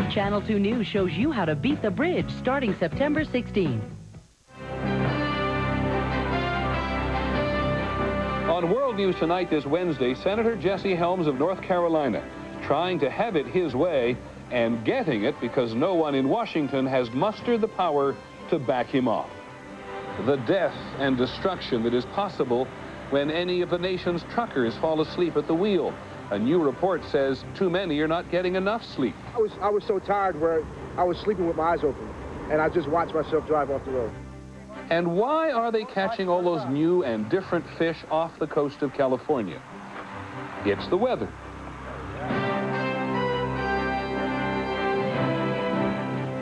Channel 2 News shows you how to beat the bridge starting September 16th. On World News Tonight this Wednesday, Senator Jesse Helms of North Carolina trying to have it his way and getting it because no one in Washington has mustered the power to back him off. The death and destruction that is possible when any of the nation's truckers fall asleep at the wheel. A new report says too many are not getting enough sleep. I was so tired where I was sleeping with my eyes open, and I just watched myself drive off the road. And why are they catching all those new and different fish off the coast of California? It's the weather.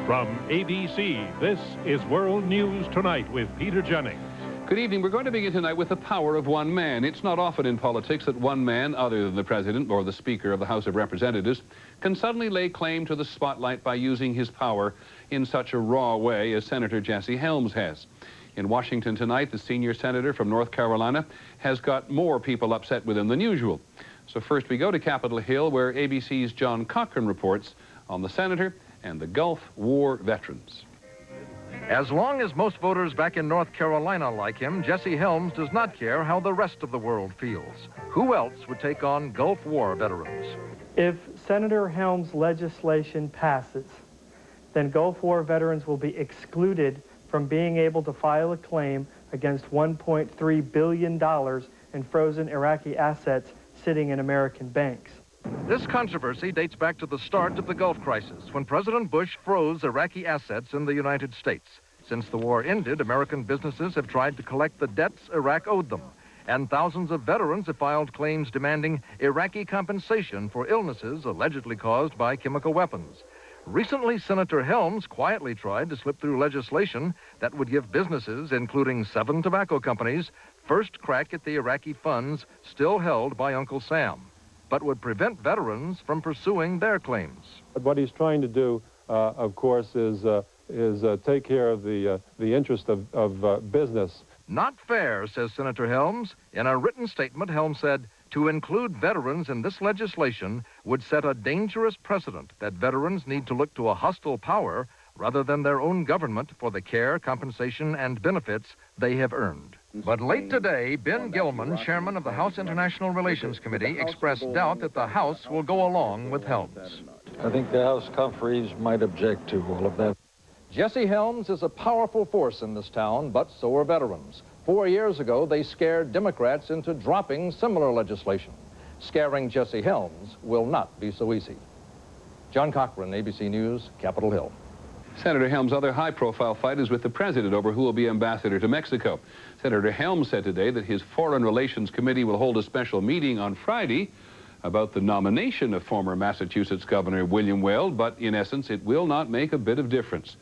From ABC, this is World News Tonight with Peter Jennings. Good evening. We're going to begin tonight with the power of one man. It's not often in politics that one man, other than the president or the Speaker of the House of Representatives, can suddenly lay claim to the spotlight by using his power in such a raw way as Senator Jesse Helms has. In Washington tonight, the senior senator from North Carolina has got more people upset with him than usual. So first we go to Capitol Hill, where ABC's John Cochran reports on the senator and the Gulf War veterans. As long as most voters back in North Carolina like him, Jesse Helms does not care how the rest of the world feels. Who else would take on Gulf War veterans? If Senator Helms' legislation passes, then Gulf War veterans will be excluded from being able to file a claim against $1.3 billion in frozen Iraqi assets sitting in American banks. This controversy dates back to the start of the Gulf crisis, when President Bush froze Iraqi assets in the United States. Since the war ended, American businesses have tried to collect the debts Iraq owed them, and thousands of veterans have filed claims demanding Iraqi compensation for illnesses allegedly caused by chemical weapons. Recently, Senator Helms quietly tried to slip through legislation that would give businesses, including 7 tobacco companies, first crack at the Iraqi funds still held by Uncle Sam, but would prevent veterans from pursuing their claims. What he's trying to do, of course, is take care of the interest of business. Not fair, says Senator Helms. In a written statement, Helms said, to include veterans in this legislation would set a dangerous precedent that veterans need to look to a hostile power rather than their own government for the care, compensation, and benefits they have earned. But late today, Ben Gilman, chairman of the House International Relations Committee, expressed doubt that the House will go along with Helms. I think the House conferees might object to all of that. Jesse Helms is a powerful force in this town, but so are veterans. 4 years ago, they scared Democrats into dropping similar legislation. Scaring Jesse Helms will not be so easy. John Cochran, ABC News, Capitol Hill. Senator Helms' other high-profile fight is with the president over who will be ambassador to Mexico. Senator Helms said today that his Foreign Relations Committee will hold a special meeting on Friday about the nomination of former Massachusetts Governor William Weld, but in essence, it will not make a bit of difference.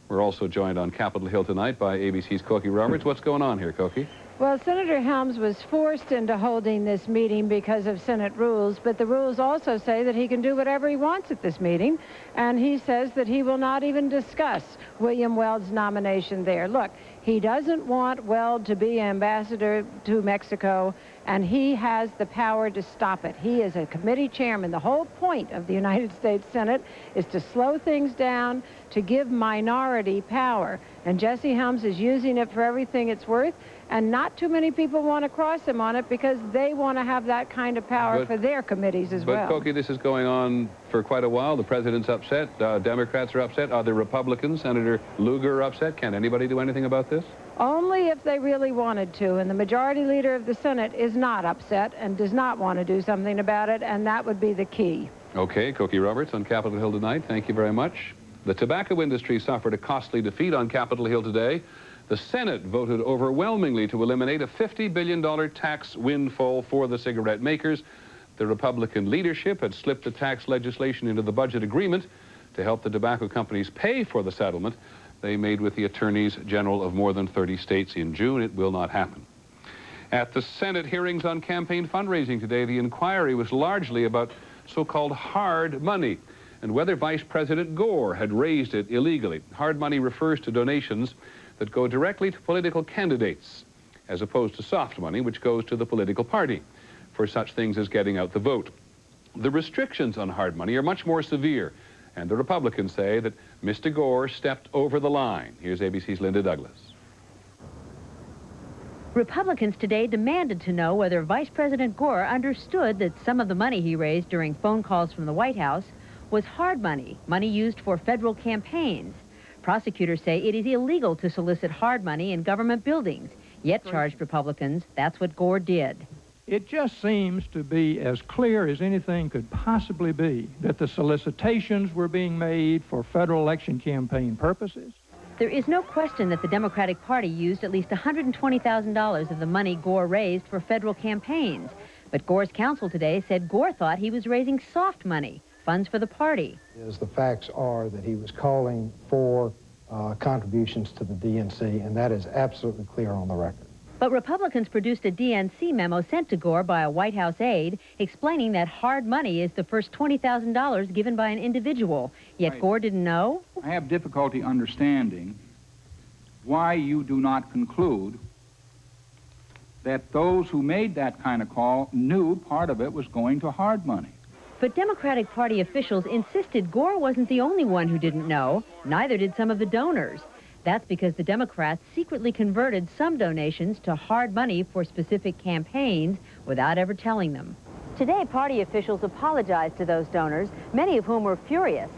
We're also joined on Capitol Hill tonight by ABC's Cokie Roberts. What's going on here, Cokie? Well, Senator Helms was forced into holding this meeting because of Senate rules, but the rules also say that he can do whatever he wants at this meeting, and he says that he will not even discuss William Weld's nomination there. Look, he doesn't want Weld to be ambassador to Mexico, and he has the power to stop it. He is a committee chairman. The whole point of the United States Senate is to slow things down, to give minority power, and Jesse Helms is using it for everything it's worth. And not too many people want to cross him on it because they want to have that kind of power for their committees as well. But, Cokie, this is going on for quite a while. The president's upset. Democrats are upset. Other Republicans, Senator Lugar, are upset. Can anybody do anything about this? Only if they really wanted to. And the majority leader of the Senate is not upset and does not want to do something about it, and that would be the key. Okay, Cokie Roberts on Capitol Hill tonight. Thank you very much. The tobacco industry suffered a costly defeat on Capitol Hill today. The Senate voted overwhelmingly to eliminate a $50 billion tax windfall for the cigarette makers. The Republican leadership had slipped the tax legislation into the budget agreement to help the tobacco companies pay for the settlement they made with the attorneys general of more than 30 states in June. It will not happen. At the Senate hearings on campaign fundraising today, the inquiry was largely about so-called hard money and whether Vice President Gore had raised it illegally. Hard money refers to donations that go directly to political candidates, as opposed to soft money, which goes to the political party for such things as getting out the vote. The restrictions on hard money are much more severe, And the Republicans say that Mr. Gore stepped over the line. Here's ABC's Linda Douglas. Republicans today demanded to know whether Vice President Gore understood that some of the money he raised during phone calls from the White House was hard money, money used for federal campaigns. Prosecutors say it is illegal to solicit hard money in government buildings, yet charged Republicans that's what Gore did. It just seems to be as clear as anything could possibly be that the solicitations were being made for federal election campaign purposes. There is no question that the Democratic Party used at least $120,000 of the money Gore raised for federal campaigns. But Gore's counsel today said Gore thought he was raising soft money, funds for the party. The facts are that he was calling for contributions to the DNC, and that is absolutely clear on the record. But Republicans produced a DNC memo sent to Gore by a White House aide explaining that hard money is the first $20,000 given by an individual. Yet Gore didn't know? I have difficulty understanding why you do not conclude that those who made that kind of call knew part of it was going to hard money. But Democratic Party officials insisted Gore wasn't the only one who didn't know. Neither did some of the donors. That's because the Democrats secretly converted some donations to hard money for specific campaigns without ever telling them. Today, party officials apologized to those donors, many of whom were furious.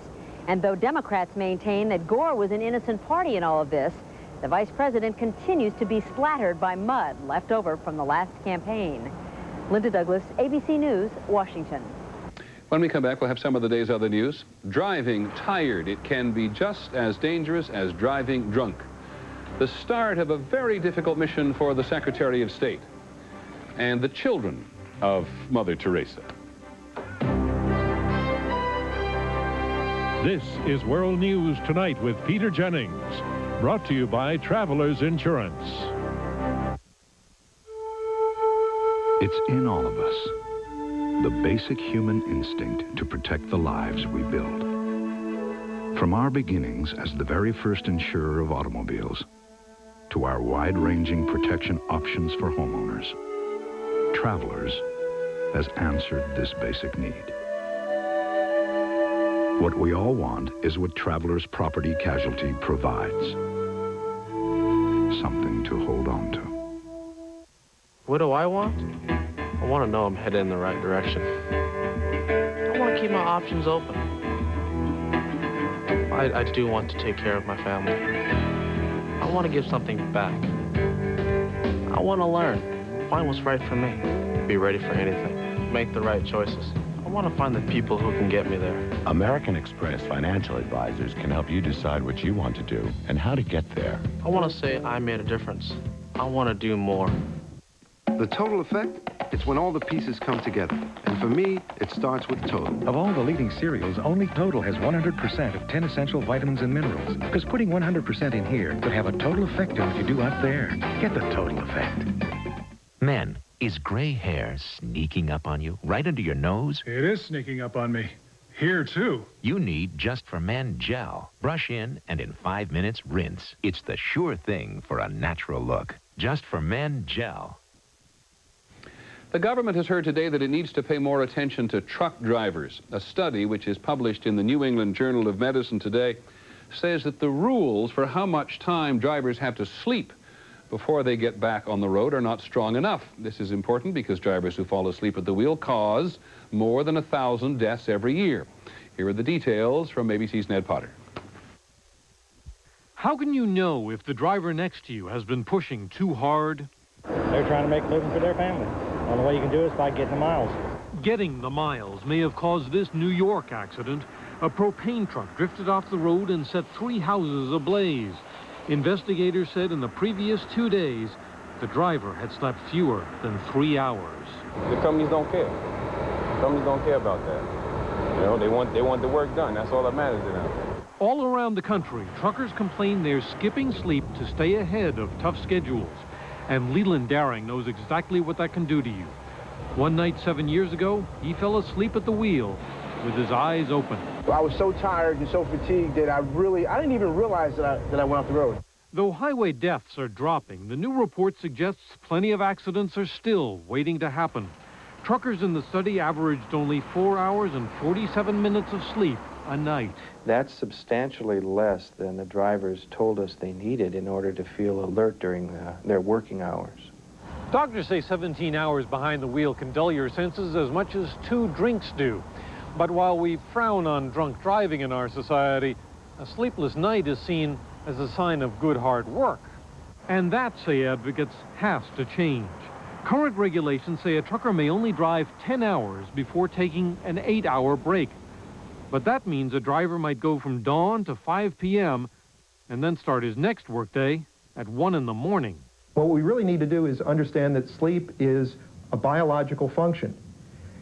And though Democrats maintain that Gore was an innocent party in all of this, the vice president continues to be splattered by mud left over from the last campaign. Linda Douglas, ABC News, Washington. When we come back, we'll have some of the day's other news. Driving tired. It can be just as dangerous as driving drunk. The start of a very difficult mission for the Secretary of State and the children of Mother Teresa. This is World News Tonight with Peter Jennings, brought to you by Travelers Insurance. It's in all of us, the basic human instinct to protect the lives we build. From our beginnings as the very first insurer of automobiles, to our wide-ranging protection options for homeowners, Travelers has answered this basic need. What we all want is what Travelers Property Casualty provides. Something to hold on to. What do I want? I want to know I'm headed in the right direction. I want to keep my options open. I do want to take care of my family. I want to give something back. I want to learn, find what's right for me, be ready for anything, make the right choices. I want to find the people who can get me there. American Express Financial Advisors can help you decide what you want to do and how to get there. I want to say I made a difference. I want to do more. The total effect, it's when all the pieces come together. And for me, it starts with Total. Of all the leading cereals, only Total has 100% of 10 essential vitamins and minerals. Because putting 100% in here could have a total effect on what you do out there. Get the total effect. Men, is gray hair sneaking up on you right under your nose? It is sneaking up on me. Here, too. You need Just for Men gel. Brush in, and in 5 minutes, rinse. It's the sure thing for a natural look. Just for Men gel. The government has heard today that it needs to pay more attention to truck drivers. A study, which is published in the New England Journal of Medicine today, says that the rules for how much time drivers have to sleep before they get back on the road are not strong enough. This is important because drivers who fall asleep at the wheel cause more than 1,000 deaths every year. Here are the details from ABC's Ned Potter. How can you know if the driver next to you has been pushing too hard? They're trying to make a living for their family. The only way you can do it is by getting the miles. Getting the miles may have caused this New York accident. A propane truck drifted off the road and set 3 houses ablaze. Investigators said in the previous 2 days, the driver had slept fewer than 3 hours. The companies don't care. The companies don't care about that. You know, they want the work done. That's all that matters to them. All around the country, truckers complain they're skipping sleep to stay ahead of tough schedules. And Leland Daring knows exactly what that can do to you. One night 7 years ago, he fell asleep at the wheel with his eyes open. I was so tired and so fatigued that I didn't even realize that I went off the road. Though highway deaths are dropping, the new report suggests plenty of accidents are still waiting to happen. Truckers in the study averaged only 4 hours and 47 minutes of sleep a night. That's substantially less than the drivers told us they needed in order to feel alert during their working hours. Doctors say 17 hours behind the wheel can dull your senses as much as 2 drinks do. But while we frown on drunk driving in our society, a sleepless night is seen as a sign of good hard work. And that, say advocates, has to change. Current regulations say a trucker may only drive 10 hours before taking an 8-hour break. But that means a driver might go from dawn to 5 p.m. and then start his next workday at 1 in the morning. What we really need to do is understand that sleep is a biological function.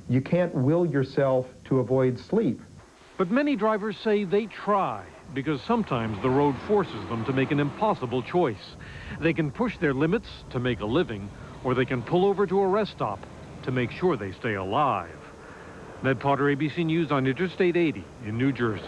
You can't will yourself to avoid sleep. But many drivers say they try, because sometimes the road forces them to make an impossible choice. They can push their limits to make a living, or they can pull over to a rest stop to make sure they stay alive. Ned Potter, ABC News on Interstate 80 in New Jersey.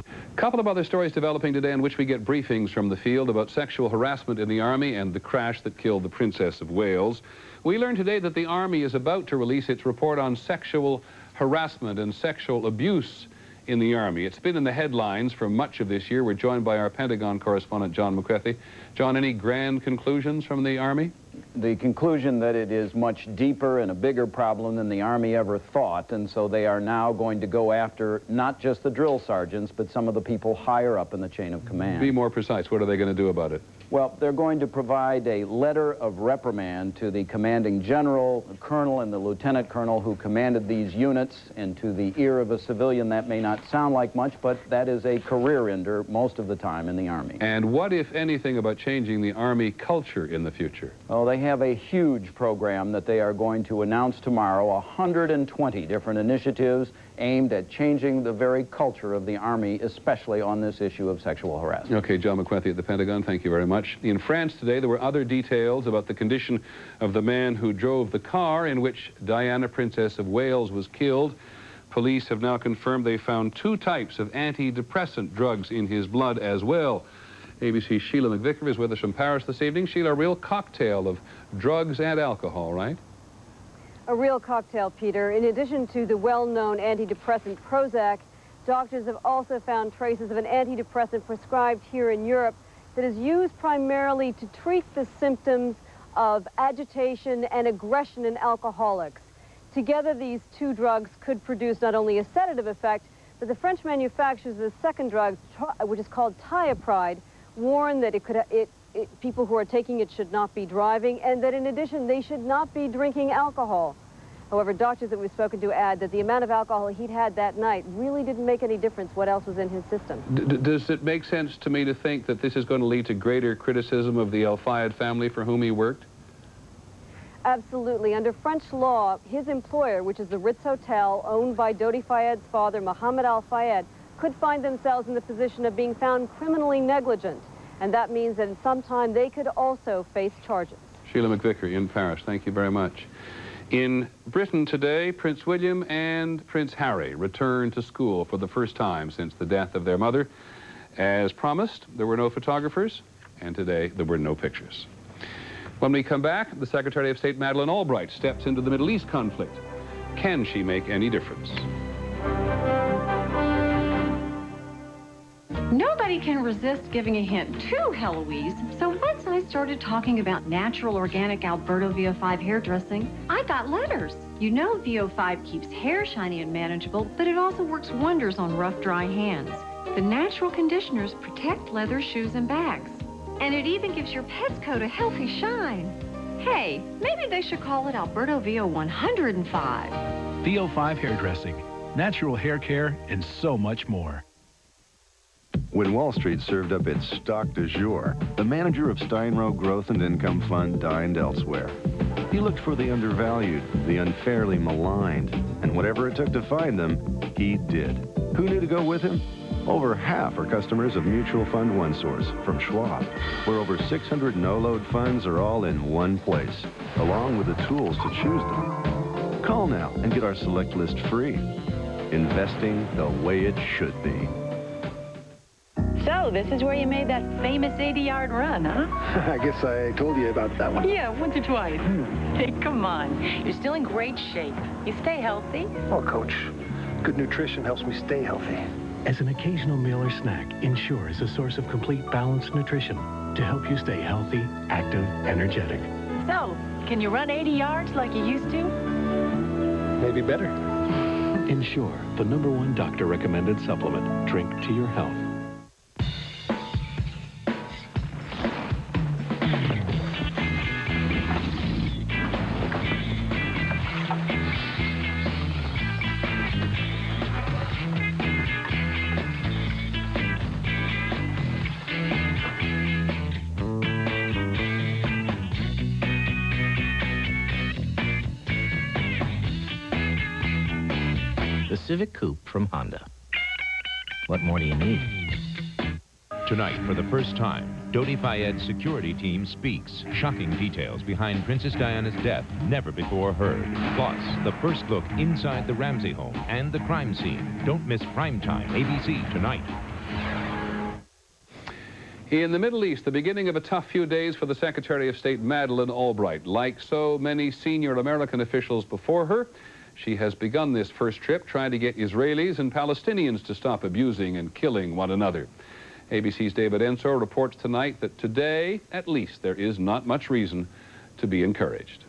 A couple of other stories developing today in which we get briefings from the field about sexual harassment in the Army and the crash that killed the Princess of Wales. We learned today that the Army is about to release its report on sexual harassment and sexual abuse in the Army. It's been in the headlines for much of this year. We're joined by our Pentagon correspondent, John McCarthy. John, any grand conclusions from the Army? The conclusion that it is much deeper and a bigger problem than the Army ever thought, and so they are now going to go after not just the drill sergeants, but some of the people higher up in the chain of command. Be more precise. What are they going to do about it? Well, they're going to provide a letter of reprimand to the commanding general, the colonel, and the lieutenant colonel who commanded these units, and to the ear of a civilian that may not sound like much, but that is a career ender most of the time in the Army. And what, if anything, about changing the Army culture in the future? Oh, they have a huge program that they are going to announce tomorrow, 120 different initiatives aimed at changing the very culture of the Army, especially on this issue of sexual harassment. Okay, John McCarthy at the Pentagon, thank you very much. In France today, there were other details about the condition of the man who drove the car in which Diana, Princess of Wales, was killed. Police have now confirmed they found 2 types of antidepressant drugs in his blood as well. ABC's Sheila McVicker is with us from Paris this evening. Sheila, a real cocktail of drugs and alcohol, right? A real cocktail, Peter. In addition to the well-known antidepressant Prozac, doctors have also found traces of an antidepressant prescribed here in Europe that is used primarily to treat the symptoms of agitation and aggression in alcoholics. Together, these 2 drugs could produce not only a sedative effect, but the French manufacturers of the second drug, which is called Tiopride, warn that people who are taking it should not be driving, and that in addition they should not be drinking alcohol. However, doctors that we've spoken to add that the amount of alcohol he'd had that night really didn't make any difference what else was in his system. Does it make sense to me to think that this is going to lead to greater criticism of the El Fayed family for whom he worked? Absolutely. Under French law, his employer, which is the Ritz Hotel, owned by Dodi Fayed's father, Mohammed Al Fayed, could find themselves in the position of being found criminally negligent. And that means that in some time they could also face charges. Sheila McVicker in Paris, thank you very much. In Britain today, Prince William and Prince Harry returned to school for the first time since the death of their mother. As promised, there were no photographers, and today there were no pictures. When we come back, the Secretary of State, Madeleine Albright, steps into the Middle East conflict. Can she make any difference? Nobody can resist giving a hint to Heloise, so once I started talking about natural organic Alberto VO5 hairdressing, I got letters. You know VO5 keeps hair shiny and manageable, but it also works wonders on rough, dry hands. The natural conditioners protect leather shoes and bags, and it even gives your pet's coat a healthy shine. Hey, maybe they should call it Alberto VO 105. VO5 hairdressing, natural hair care, and so much more. When Wall Street served up its stock du jour, the manager of Steinrow Growth and Income Fund dined elsewhere. He looked for the undervalued, the unfairly maligned, and whatever it took to find them, he did. Who knew to go with him? Over half are customers of Mutual Fund OneSource from Schwab, where over 600 no-load funds are all in one place, along with the tools to choose them. Call now and get our select list free. Investing the way it should be. So So, this is where you made that famous 80-yard run, huh? I guess I told you about that one. Yeah, once or twice. Hey, come on. You're still in great shape. You stay healthy. Oh, Coach, good nutrition helps me stay healthy. As an occasional meal or snack, Ensure is a source of complete balanced nutrition to help you stay healthy, active, energetic. So, can you run 80 yards like you used to? Maybe better. Ensure, the #1 doctor-recommended supplement. Drink to your health. The Civic Coupe from Honda. What more do you need? Tonight, for the first time, Dodi Fayed's security team speaks. Shocking details behind Princess Diana's death, never before heard. Plus, the first look inside the Ramsey home and the crime scene. Don't miss Primetime, ABC, tonight. In the Middle East, the beginning of a tough few days for the Secretary of State Madeleine Albright. Like so many senior American officials before her, she has begun this first trip trying to get Israelis and Palestinians to stop abusing and killing one another. ABC's David Ensor reports tonight that today, at least, there is not much reason to be encouraged.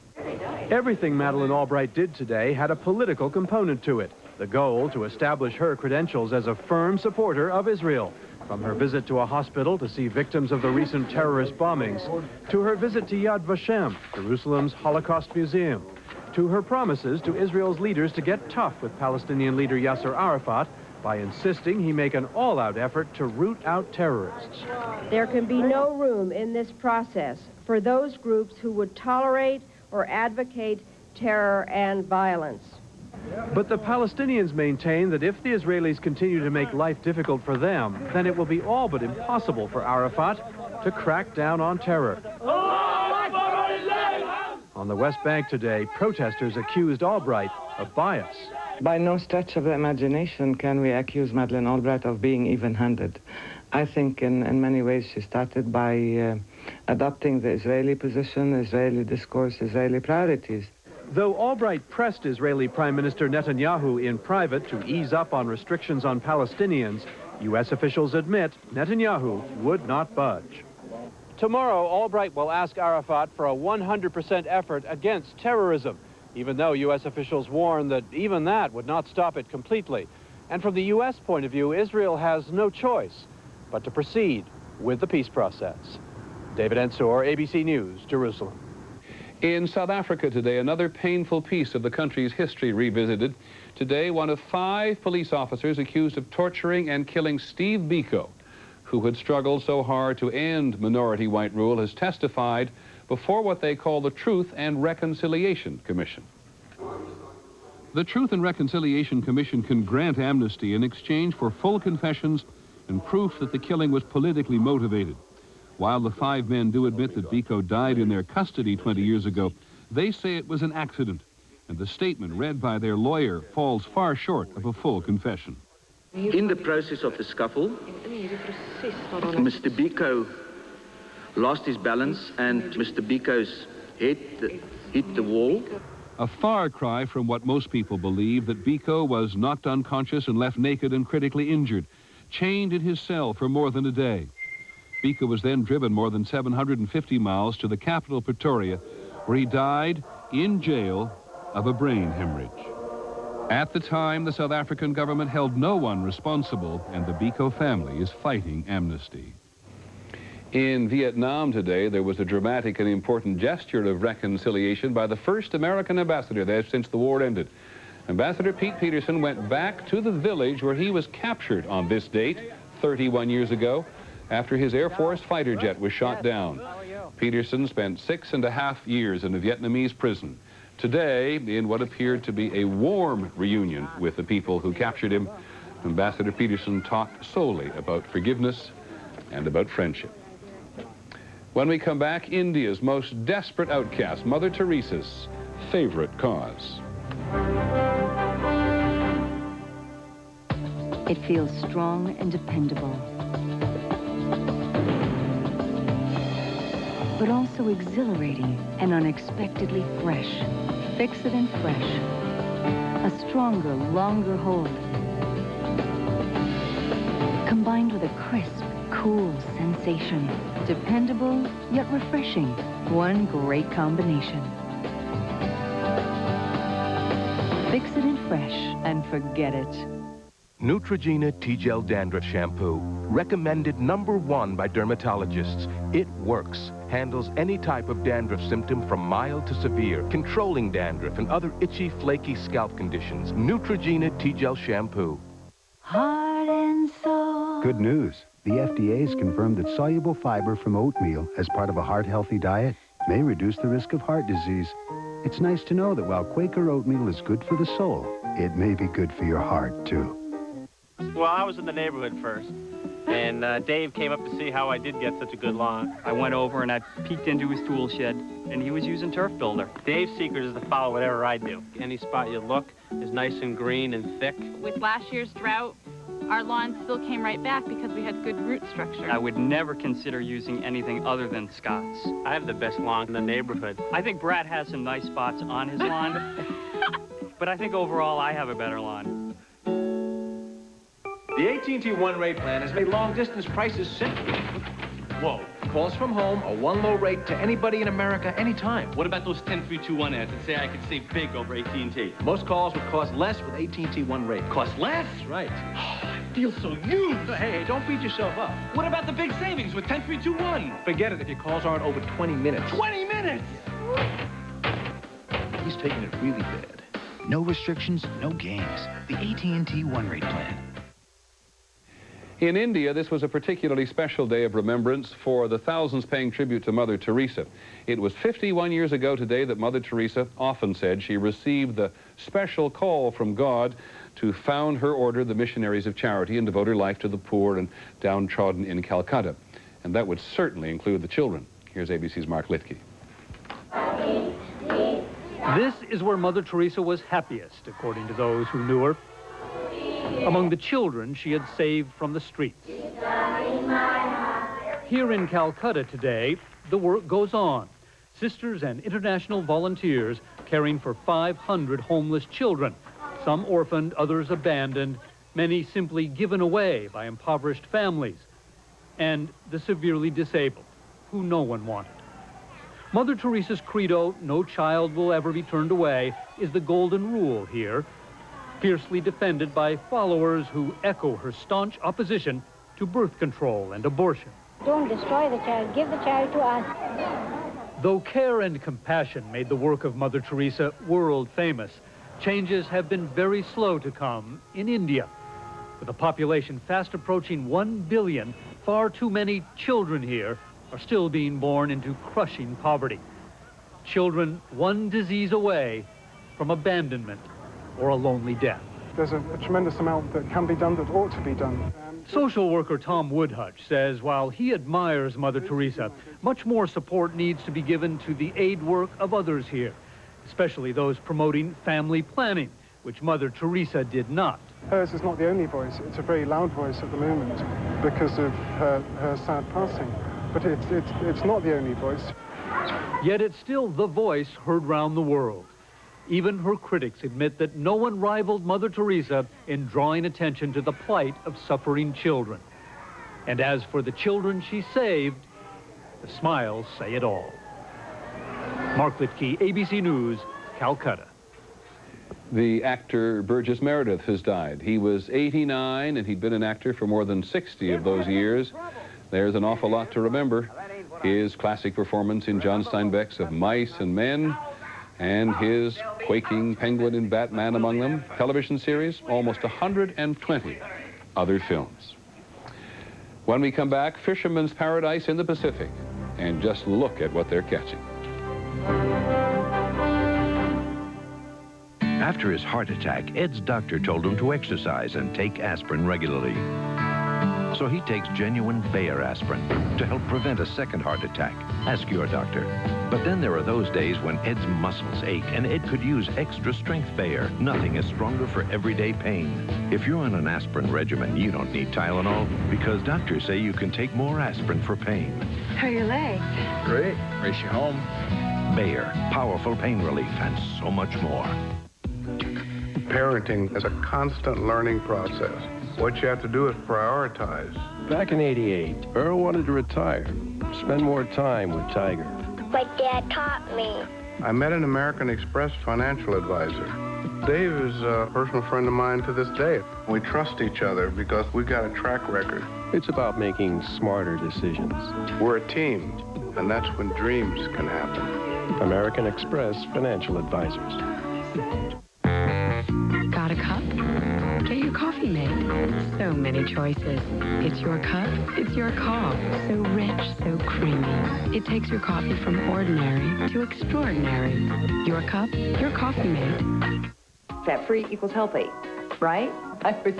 Everything Madeleine Albright did today had a political component to it. The goal to establish her credentials as a firm supporter of Israel. From her visit to a hospital to see victims of the recent terrorist bombings, to her visit to Yad Vashem, Jerusalem's Holocaust Museum, to her promises to Israel's leaders to get tough with Palestinian leader Yasser Arafat by insisting he make an all-out effort to root out terrorists. There can be no room in this process for those groups who would tolerate or advocate terror and violence. But the Palestinians maintain that if the Israelis continue to make life difficult for them, then it will be all but impossible for Arafat to crack down on terror. On the West Bank today, protesters accused Albright of bias. By no stretch of the imagination can we accuse Madeleine Albright of being even-handed. I think in many ways she started by adopting the Israeli position, Israeli discourse, Israeli priorities. Though Albright pressed Israeli Prime Minister Netanyahu in private to ease up on restrictions on Palestinians, U.S. officials admit Netanyahu would not budge. Tomorrow, Albright will ask Arafat for a 100% effort against terrorism, even though U.S. officials warn that even that would not stop it completely. And from the U.S. point of view, Israel has no choice but to proceed with the peace process. David Ensor, ABC News, Jerusalem. In South Africa today, another painful piece of the country's history revisited. Today, one of 5 police officers accused of torturing and killing Steve Biko, who had struggled so hard to end minority white rule, has testified before what they call the Truth and Reconciliation Commission. The Truth and Reconciliation Commission can grant amnesty in exchange for full confessions and proof that the killing was politically motivated. While the 5 men do admit that Biko died in their custody 20 years ago, they say it was an accident, and the statement read by their lawyer falls far short of a full confession. In the process of the scuffle, Mr. Biko lost his balance and Mr. Biko's head hit the wall. A far cry from what most people believe, that Biko was knocked unconscious and left naked and critically injured, chained in his cell for more than a day. Biko was then driven more than 750 miles to the capital, Pretoria, where he died in jail of a brain hemorrhage. At the time, the South African government held no one responsible, and the Biko family is fighting amnesty. In Vietnam today, there was a dramatic and important gesture of reconciliation by the first American ambassador there since the war ended. Ambassador Pete Peterson went back to the village where he was captured on this date 31 years ago after his Air Force fighter jet was shot down. Peterson spent 6.5 years in a Vietnamese prison. Today, in what appeared to be a warm reunion with the people who captured him, Ambassador Peterson talked solely about forgiveness and about friendship. When we come back, India's most desperate outcast, Mother Teresa's favorite cause. It feels strong and dependable. but also exhilarating and unexpectedly fresh. Fix-It Fresh. A stronger, longer hold. Combined with a crisp, cool sensation. Dependable, yet refreshing. One great combination. Fix-It Fresh and forget it. Neutrogena T-Gel Dandruff Shampoo. Recommended #1 by dermatologists. It works. Handles any type of dandruff symptom from mild to severe, controlling dandruff and other itchy, flaky scalp conditions. Neutrogena T-Gel Shampoo. Heart and soul. Good news. The FDA has confirmed that soluble fiber from oatmeal as part of a heart-healthy diet may reduce the risk of heart disease. It's nice to know that while Quaker oatmeal is good for the soul, it may be good for your heart, too. Well, I was in the neighborhood first, and Dave came up to see how I did get such a good lawn. I went over and I peeked into his tool shed, and he was using turf builder. Dave's secret is to follow whatever I do. Any spot you look is nice and green and thick. With last year's drought, our lawn still came right back because we had good root structure. I would never consider using anything other than Scott's. I have the best lawn in the neighborhood. I think Brad has some nice spots on his lawn, but I think overall I have a better lawn. The AT&T one-rate plan has made long-distance prices simple. Whoa. Calls from home, a one-low rate to anybody in America, anytime. What about those 10-3-2-1 ads that say I could save big over AT&T? Most calls would cost less with AT&T one rate. Cost less? Right. I feel so used. Hey, don't beat yourself up. What about the big savings with 10-3-2-1? Forget it if your calls aren't over 20 minutes. 20 minutes? He's taking it really bad. No restrictions, no games. The AT&T one-rate plan. In India, this was a particularly special day of remembrance for the thousands paying tribute to Mother Teresa. It was 51 years ago today that Mother Teresa often said she received the special call from God to found her order, the Missionaries of Charity, and devote her life to the poor and downtrodden in Calcutta. And that would certainly include the children. Here's ABC's Mark Litke. This is where Mother Teresa was happiest, according to those who knew her. Among the children she had saved from the streets. Here in Calcutta today, the work goes on. Sisters and international volunteers caring for 500 homeless children, some orphaned, others abandoned, many simply given away by impoverished families, and the severely disabled, who no one wanted. Mother Teresa's credo, no child will ever be turned away, is the golden rule here, fiercely defended by followers who echo her staunch opposition to birth control and abortion. Don't destroy the child, give the child to us. Though care and compassion made the work of Mother Teresa world famous, changes have been very slow to come in India. With a population fast approaching 1 billion, far too many children here are still being born into crushing poverty. Children one disease away from abandonment or a lonely death. There's a tremendous amount that can be done that ought to be done. Social worker Tom Woodhutch says while he admires Mother Teresa, much more support needs to be given to the aid work of others here, especially those promoting family planning, which Mother Teresa did not. Hers is not the only voice. It's a very loud voice at the moment because of her sad passing. But it's not the only voice. Yet it's still the voice heard round the world. Even her critics admit that no one rivaled Mother Teresa in drawing attention to the plight of suffering children. And as for the children she saved, the smiles say it all. Mark Litke, ABC News, Calcutta. The actor Burgess Meredith has died. He was 89 and he'd been an actor for more than 60 of those years. There's an awful lot to remember. His classic performance in John Steinbeck's Of Mice and Men, and his quaking penguin in Batman among them. Television series, almost 120 other films. When we come back, Fisherman's Paradise in the Pacific. And just look at what they're catching. After his heart attack, Ed's doctor told him to exercise and take aspirin regularly. So he takes genuine Bayer aspirin to help prevent a second heart attack. Ask your doctor. But then there are those days when Ed's muscles ache and Ed could use extra strength Bayer. Nothing is stronger for everyday pain. If you're on an aspirin regimen, you don't need Tylenol because doctors say you can take more aspirin for pain. How are your legs? Great. Race you home. Bayer, powerful pain relief, and so much more. Parenting is a constant learning process. What you have to do is prioritize. Back in '88, Earl wanted to retire, spend more time with Tiger. But Dad taught me. I met an American Express financial advisor. Dave is a personal friend of mine to this day. We trust each other because we've got a track record. It's about making smarter decisions. We're a team, and that's when dreams can happen. American Express Financial Advisors. Got a cup? Get your coffee made. So many choices. It's your cup, it's your call. So rich, so creamy. It takes your coffee from ordinary to extraordinary. Your cup, your coffee made. Fat-free equals healthy, right? I was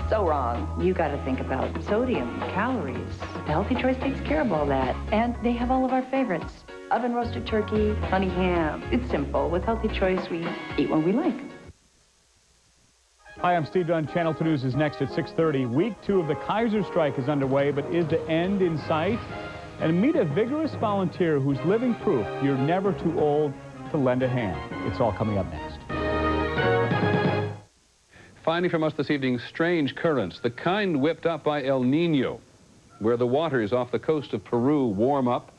so wrong. You got to think about sodium, calories. The Healthy Choice takes care of all that. And they have all of our favorites. Oven-roasted turkey, honey ham. It's simple. With Healthy Choice, we eat when we like. Hi, I'm Steve Dunn. Channel 2 News is next at 6:30. Week 2 of the Kaiser strike is underway, but is the end in sight? And meet a vigorous volunteer who's living proof you're never too old to lend a hand. It's all coming up next. Finally from us this evening, strange currents, the kind whipped up by El Nino, where the waters off the coast of Peru warm up,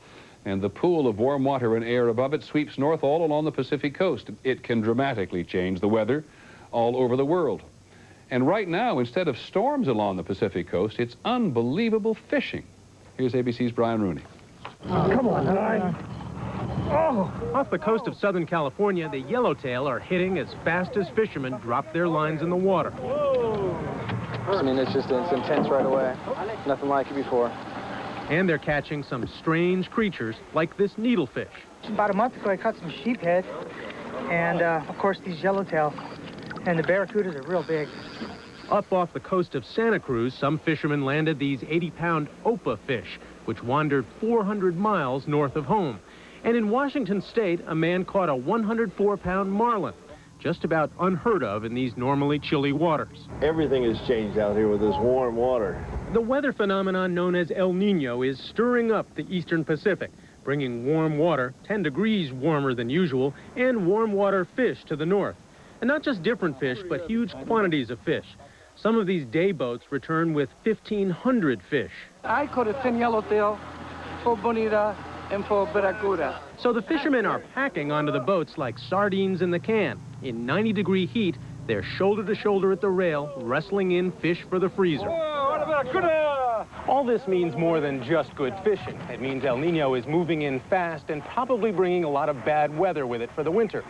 and the pool of warm water and air above it sweeps north all along the Pacific coast. It can dramatically change the weather all over the world. And right now, instead of storms along the Pacific coast, it's unbelievable fishing. Here's ABC's Brian Rooney. Come on, Brian. Oh! Off the coast of Southern California, the yellowtail are hitting as fast as fishermen drop their lines in the water. I mean, it's intense right away. Nothing like it before. And they're catching some strange creatures like this needlefish. About a month ago, I caught some sheephead, and of course these yellowtail, and the barracudas are real big. Up off the coast of Santa Cruz, some fishermen landed these 80-pound Opa fish, which wandered 400 miles north of home. And in Washington State, a man caught a 104-pound marlin, just about unheard of in these normally chilly waters. Everything has changed out here with this warm water. The weather phenomenon known as El Nino is stirring up the eastern Pacific, bringing warm water, 10 degrees warmer than usual, and warm water fish to the north. And not just different fish, but huge quantities of fish. Some of these day boats return with 1,500 fish. I caught a 10 yellowtail, 4 bonita, and 4 barracuda. So the fishermen are packing onto the boats like sardines in the can. In 90-degree heat, they're shoulder to shoulder at the rail, wrestling in fish for the freezer. All this means more than just good fishing. It means El Nino is moving in fast and probably bringing a lot of bad weather with it for the winter.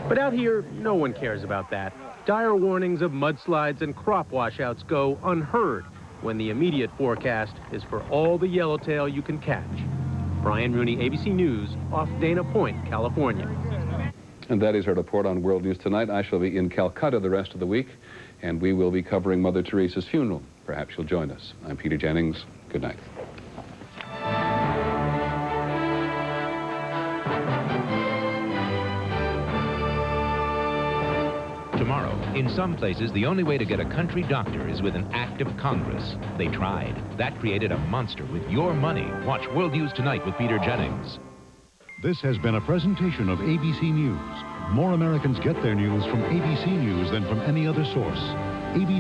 But out here, no one cares about that. Dire warnings of mudslides and crop washouts go unheard when the immediate forecast is for all the yellowtail you can catch. Brian Rooney, ABC News, off Dana Point, California. And that is our report on World News Tonight. I shall be in Calcutta the rest of the week, and we will be covering Mother Teresa's funeral. Perhaps you'll join us. I'm Peter Jennings. Good night. Tomorrow, in some places, the only way to get a country doctor is with an act of Congress. They tried. That created a monster with your money. Watch World News Tonight with Peter Jennings. This has been a presentation of ABC News. More Americans get their news from ABC News than from any other source. ABC